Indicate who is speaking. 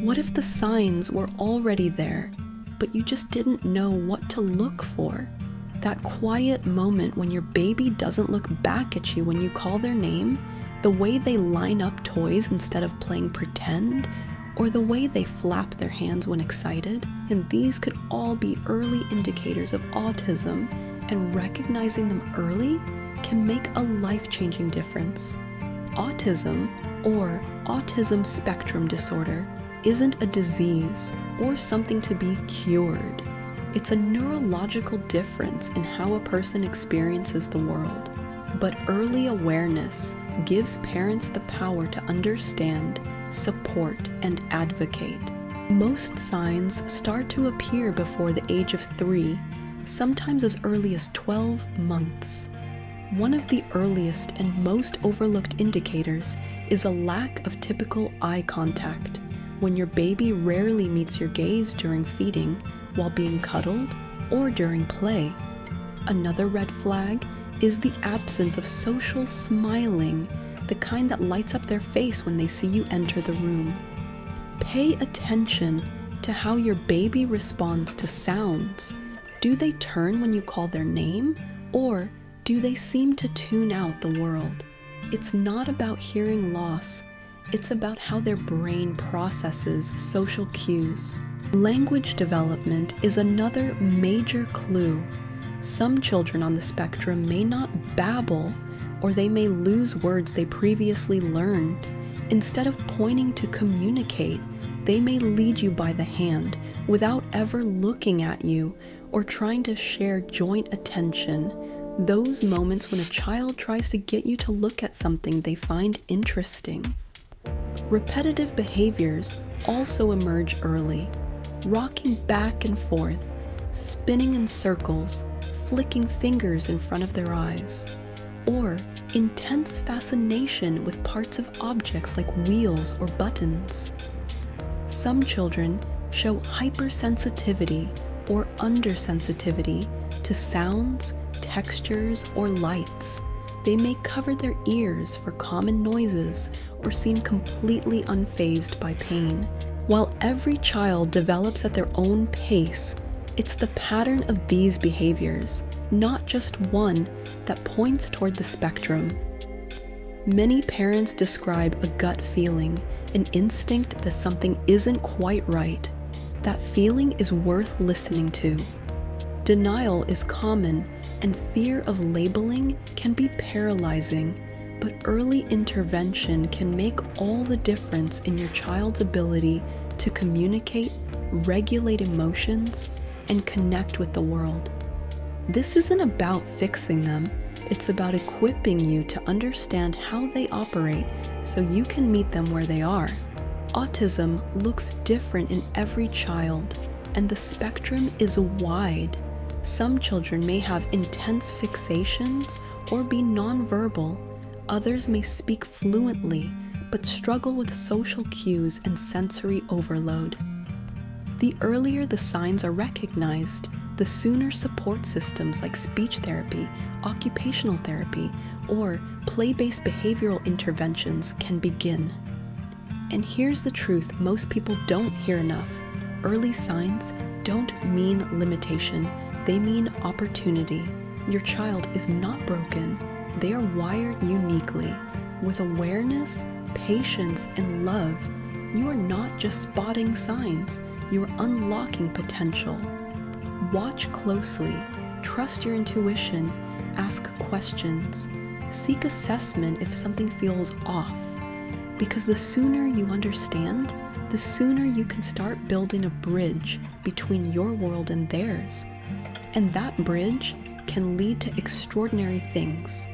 Speaker 1: What if the signs were already there, but you just didn't know what to look for? That quiet moment when your baby doesn't look back at you when you call their name, the way they line up toys instead of playing pretend, or the way they flap their hands when excited. And these could all be early indicators of autism, and recognizing them early can make a life-changing difference. Autism, or autism spectrum disorder, isn't a disease or something to be cured. It's a neurological difference in how a person experiences the world. But early awareness gives parents the power to understand, support, and advocate. Most signs start to appear before the age of 3, sometimes as early as 12 months. One of the earliest and most overlooked indicators is a lack of typical eye contact, when your baby rarely meets your gaze during feeding, while being cuddled, or during play. Another red flag is the absence of social smiling, the kind that lights up their face when they see you enter the room. Pay attention to how your baby responds to sounds. Do they turn when you call their name, or do they seem to tune out the world? It's not about hearing loss, it's about how their brain processes social cues. Language development is another major clue. Some children on the spectrum may not babble, or they may lose words they previously learned. Instead of pointing to communicate, they may lead you by the hand without ever looking at you or trying to share joint attention. Those moments when a child tries to get you to look at something they find interesting. Repetitive behaviors also emerge early. Rocking back and forth, spinning in circles, flicking fingers in front of their eyes, or intense fascination with parts of objects like wheels or buttons. Some children show hypersensitivity or undersensitivity to sounds, textures, or lights. They may cover their ears for common noises or seem completely unfazed by pain. While every child develops at their own pace, it's the pattern of these behaviors, not just one, that points toward the spectrum. Many parents describe a gut feeling, an instinct that something isn't quite right. That feeling is worth listening to. Denial is common, and fear of labeling can be paralyzing, but early intervention can make all the difference in your child's ability to communicate, regulate emotions, and connect with the world. This isn't about fixing them, it's about equipping you to understand how they operate so you can meet them where they are. Autism looks different in every child, and the spectrum is wide. Some children may have intense fixations or be nonverbal. Others may speak fluently, but struggle with social cues and sensory overload. The earlier the signs are recognized, the sooner support systems like speech therapy, occupational therapy, or play-based behavioral interventions can begin. And here's the truth most people don't hear enough. Early signs don't mean limitation, they mean opportunity. Your child is not broken, they are wired uniquely. With awareness, patience, and love, you are not just spotting signs, you are unlocking potential. Watch closely, trust your intuition, ask questions, seek assessment if something feels off. Because the sooner you understand, the sooner you can start building a bridge between your world and theirs. And that bridge can lead to extraordinary things.